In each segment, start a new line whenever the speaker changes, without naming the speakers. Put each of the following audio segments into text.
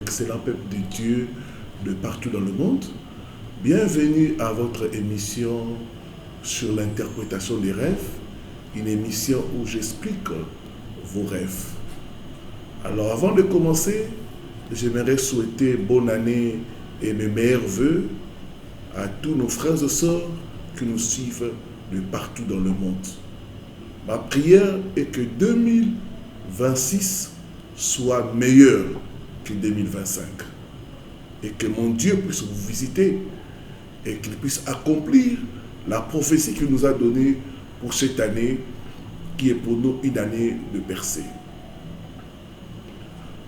Excellent peuple de Dieu de partout dans le monde, bienvenue à votre émission sur l'interprétation des rêves, une émission où j'explique vos rêves. Alors avant de commencer, j'aimerais souhaiter bonne année et mes meilleurs vœux à tous nos frères et sœurs qui nous suivent de partout dans le monde. Ma prière est que 2026 soit meilleur que 2025 et que mon Dieu puisse vous visiter et qu'il puisse accomplir la prophétie qu'il nous a donnée pour cette année qui est pour nous une année de percée.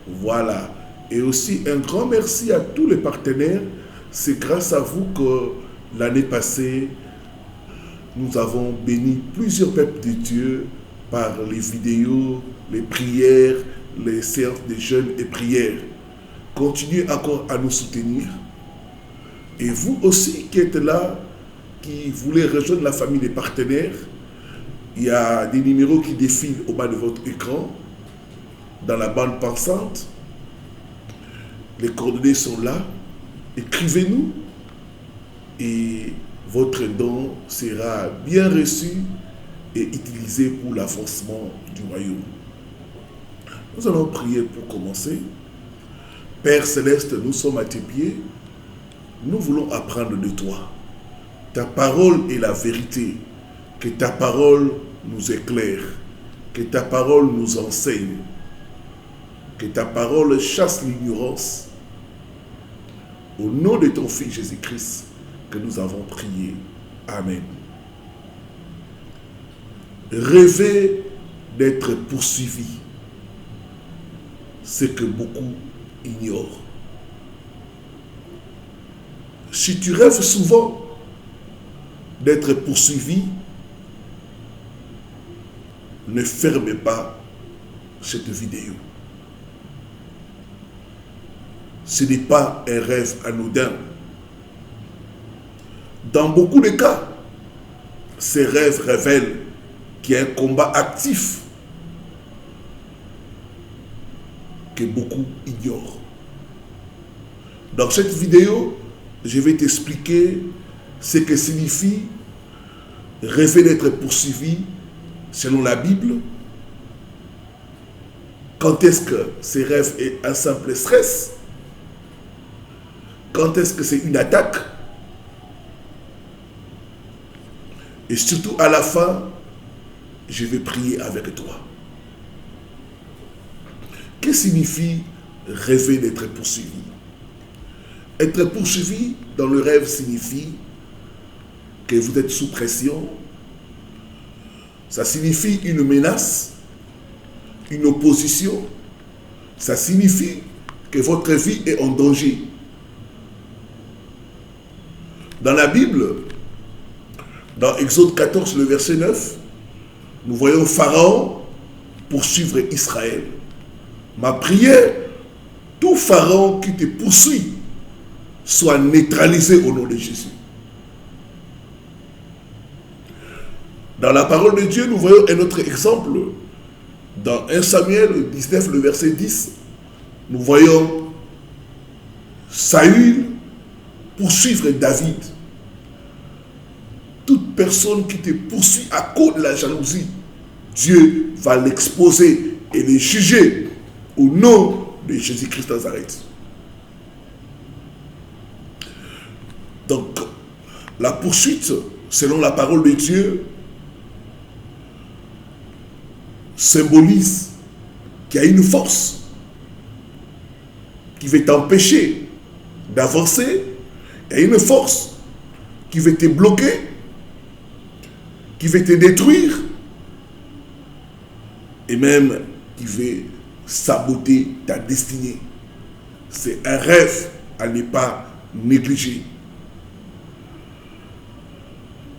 Voilà. Et aussi un grand merci à tous les partenaires. C'est grâce à vous que l'année passée, nous avons béni plusieurs peuples de Dieu par les vidéos, les prières, les séances de jeûne et prières. Continuez encore à nous soutenir. Et vous aussi qui êtes là, qui voulez rejoindre la famille des partenaires, il y a des numéros qui défilent au bas de votre écran, dans la bande passante. Les coordonnées sont là. Écrivez-nous et votre don sera bien reçu et utilisé pour l'avancement du royaume. Nous allons prier pour commencer. Père Céleste, nous sommes à tes pieds. Nous voulons apprendre de toi. Ta parole est la vérité. Que ta parole nous éclaire. Que ta parole nous enseigne. Que ta parole chasse l'ignorance. Au nom de ton Fils Jésus-Christ, que nous avons prié. Amen. Rêver d'être poursuivi, c'est que beaucoup ignorent. Si tu rêves souvent d'être poursuivi, ne ferme pas cette vidéo. Ce n'est pas un rêve anodin. Dans beaucoup de cas, ces rêves révèlent qu'il y a un combat actif que beaucoup ignorent. Dans cette vidéo, je vais t'expliquer ce que signifie rêver d'être poursuivi selon la Bible. Quand est-ce que ces rêves est un simple stress? Quand est-ce que c'est une attaque? Et surtout à la fin, je vais prier avec toi. Que signifie rêver d'être poursuivi? Être poursuivi dans le rêve signifie que vous êtes sous pression. Ça signifie une menace, une opposition. Ça signifie que votre vie est en danger. Dans la Bible, dans Exode 14, le verset 9, nous voyons Pharaon poursuivre Israël. Ma prière, tout Pharaon qui te poursuit soit neutralisé au nom de Jésus. Dans la parole de Dieu, nous voyons un autre exemple. Dans 1 Samuel 19, le verset 10, nous voyons Saül poursuivre David. Toute personne qui te poursuit à cause de la jalousie, Dieu va l'exposer et le juger au nom de Jésus-Christ Nazareth. Donc, la poursuite, selon la parole de Dieu, symbolise qu'il y a une force qui veut t'empêcher d'avancer. Il y a une force qui veut te bloquer, qui veut te détruire, et même qui veut saboter ta destinée. C'est un rêve à ne pas négliger.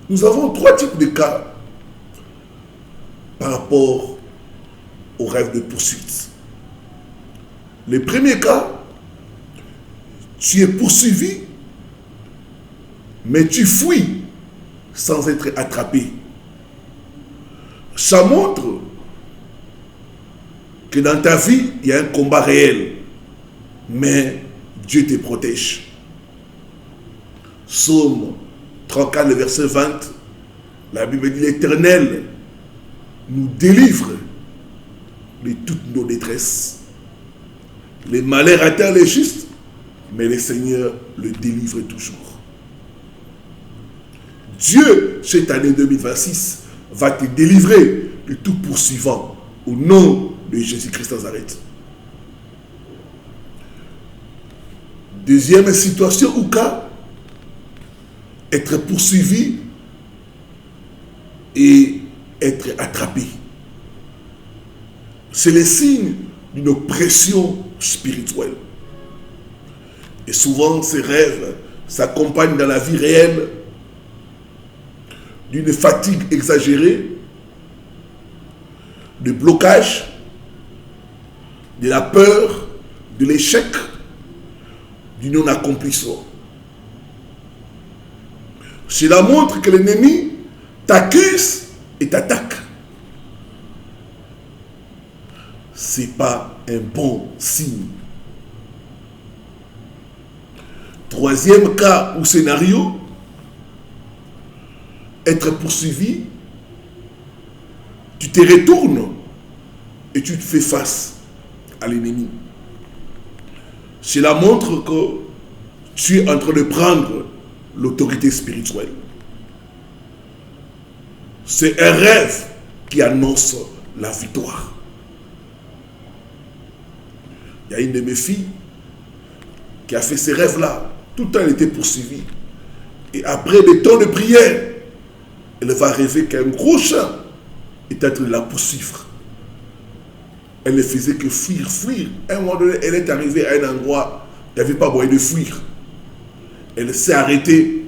Nous avons trois types de cas par rapport au rêve de poursuite. Le premier cas, tu es poursuivi, mais tu fuis sans être attrapé. Ça montre que dans ta vie, il y a un combat réel. mais Dieu te protège. Psaume 34, le verset 20, la Bible dit: l'Éternel nous délivre de toutes nos détresses. Les malheurs atteignent les justes, mais le Seigneur le délivre toujours. Dieu, cette année 2026, va te délivrer de tout poursuivant au nom de Jésus-Christ Nazareth. Deuxième situation ou cas, être poursuivi et être attrapé. C'est le signe d'une oppression spirituelle. Et souvent, ces rêves s'accompagnent dans la vie réelle d'une fatigue exagérée, de blocage, de la peur, de l'échec, du non-accomplissement. Cela montre que l'ennemi t'accuse et t'attaque. Ce n'est pas un bon signe. Troisième cas ou scénario, être poursuivi, tu te retournes et tu te fais face à l'ennemi. Cela montre que tu es en train de prendre l'autorité spirituelle. C'est un rêve qui annonce la victoire. Il y a une de mes filles qui a fait ces rêves-là. Tout le temps, elle était poursuivie. Et après des temps de prière, elle va rêver qu'un gros chat est en train de la poursuivre. Elle ne faisait que fuir. À un moment donné, elle est arrivée à un endroit, il n'y avait pas moyen de fuir. Elle s'est arrêtée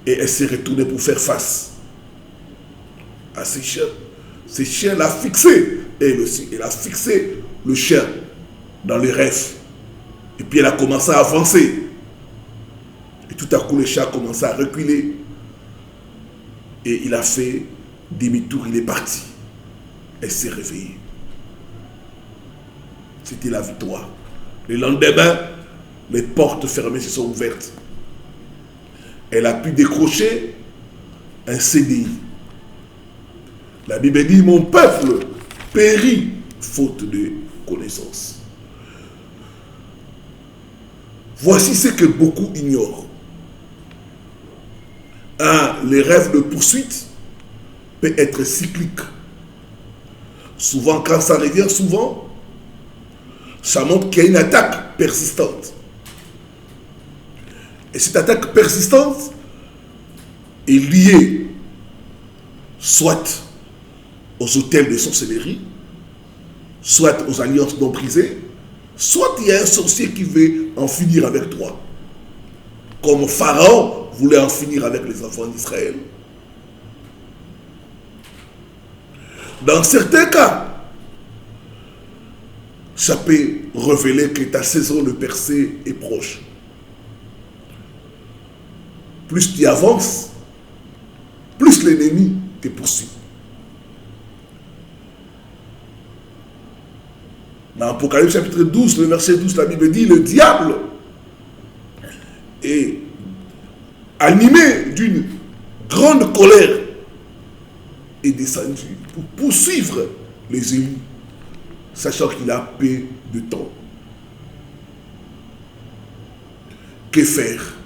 et elle s'est retournée pour faire face à ces chiens. Ces chiens l'ont fixé, elle aussi. Elle a fixé le chien dans les rêves. Et puis elle a commencé à avancer. Et tout à coup, le chat a commencé à reculer. Et il a fait demi-tour, il est parti. Elle s'est réveillée. C'était la victoire. Le lendemain, les portes fermées se sont ouvertes. Elle a pu décrocher un CDI. La Bible dit: mon peuple périt faute de connaissance. Voici ce que beaucoup ignorent. Les rêves de poursuite peuvent être cycliques. Souvent, quand ça revient ça montre qu'il y a une attaque persistante. Et cette attaque persistante est liée soit aux hôtels de sorcellerie, soit aux alliances non brisées, soit il y a un sorcier qui veut en finir avec toi. Comme Pharaon voulait en finir avec les enfants d'Israël. Dans certains cas, ça peut révéler que ta saison de percée est proche. Plus tu avances, plus l'ennemi te poursuit. Dans Apocalypse chapitre 12, le verset 12, la Bible dit: le diable est animé d'une grande colère est descendu pour poursuivre les élus, sachant qu'il a peu de temps. Que faire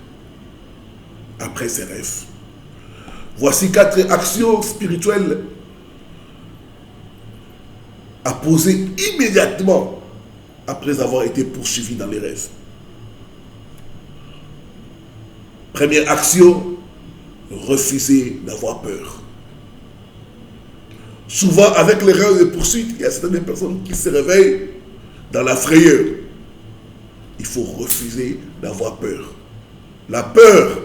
après ces rêves? Voici 4 actions spirituelles à poser immédiatement après avoir été poursuivi dans les rêves. Première action, refuser d'avoir peur. Souvent, avec les rêves de poursuite, il y a certaines personnes qui se réveillent dans la frayeur. Il faut refuser d'avoir peur. La peur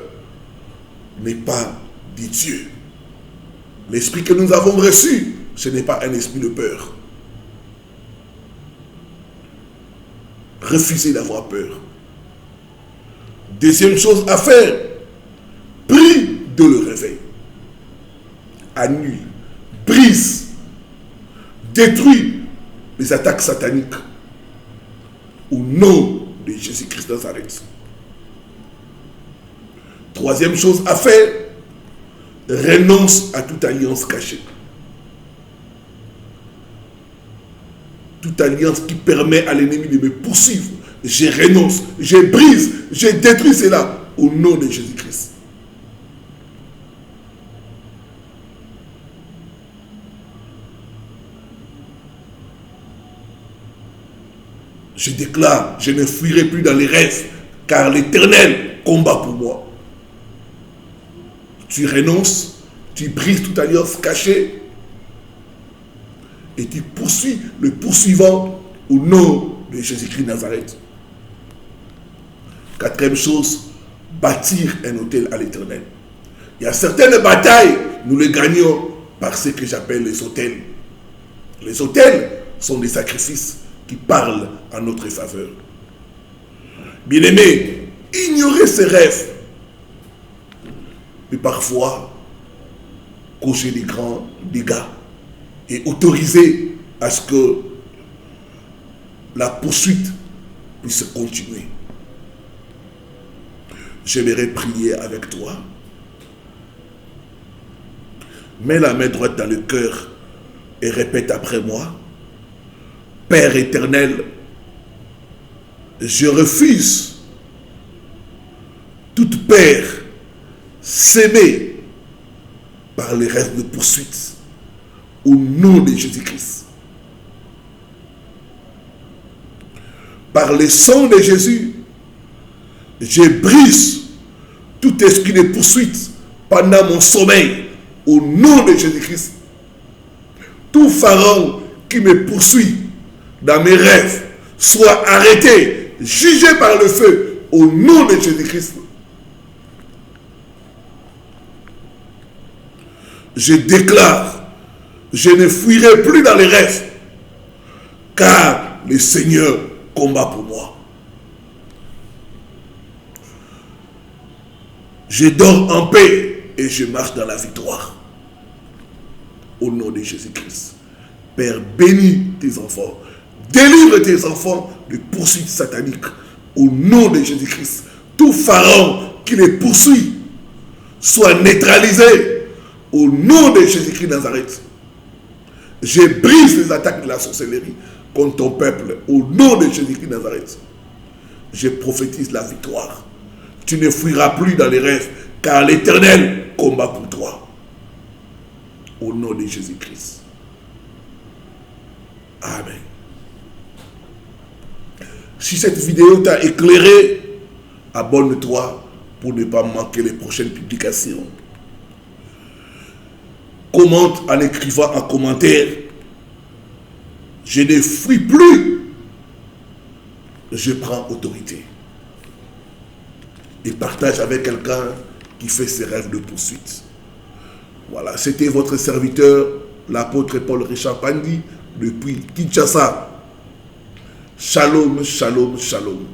n'est pas de Dieu. L'esprit que nous avons reçu, ce n'est pas un esprit de peur. Refusez d'avoir peur. Deuxième chose à faire, prie de le réveil. Annule, brise, détruit les attaques sataniques. au nom de Jésus-Christ de Nazareth. Troisième chose à faire, renonce à toute alliance cachée. Toute alliance qui permet à l'ennemi de me poursuivre, je renonce, je brise, je détruis cela au nom de Jésus-Christ. Je déclare, je ne fuirai plus dans les rêves, car l'Éternel combat pour moi. Tu renonces, tu brises toute alliance cachée et tu poursuis le poursuivant au nom de Jésus-Christ de Nazareth. Quatrième chose, bâtir un autel à l'Éternel. Il y a certaines batailles, nous les gagnons par ce que j'appelle les autels. Les autels sont des sacrifices qui parlent en notre faveur. Bien-aimés, ignorer ses rêves peut parfois causer des grands dégâts et autoriser à ce que la poursuite puisse continuer. J'aimerais prier avec toi. Mets la main droite dans le cœur et répète après moi. Père éternel, je refuse toute peur sémée par les rêves de poursuite au nom de Jésus-Christ. Par le sang de Jésus, je brise tout esprit de poursuite pendant mon sommeil au nom de Jésus-Christ. Tout pharaon qui me poursuit dans mes rêves soit arrêté, jugé par le feu au nom de Jésus-Christ. Je déclare, je ne fuirai plus dans les rêves, car le Seigneur combat pour moi. Je dors en paix et je marche dans la victoire. Au nom de Jésus-Christ. Père, bénis tes enfants. Délivre tes enfants de poursuites sataniques. Au nom de Jésus-Christ. Tout pharaon qui les poursuit soit neutralisé. Au nom de Jésus-Christ de Nazareth. Je brise les attaques de la sorcellerie contre ton peuple. Au nom de Jésus-Christ de Nazareth. Je prophétise la victoire. Tu ne fuiras plus dans les rêves, car l'Éternel combat pour toi. Au nom de Jésus-Christ. Amen. Si cette vidéo t'a éclairé, abonne-toi pour ne pas manquer les prochaines publications. Commente en écrivant un commentaire. Je ne fuis plus. Je prends autorité. Et partage avec quelqu'un qui fait ses rêves de poursuite. Voilà, c'était votre serviteur, l'apôtre Paul Richard Pandi, depuis Kinshasa. Shalom, shalom, shalom.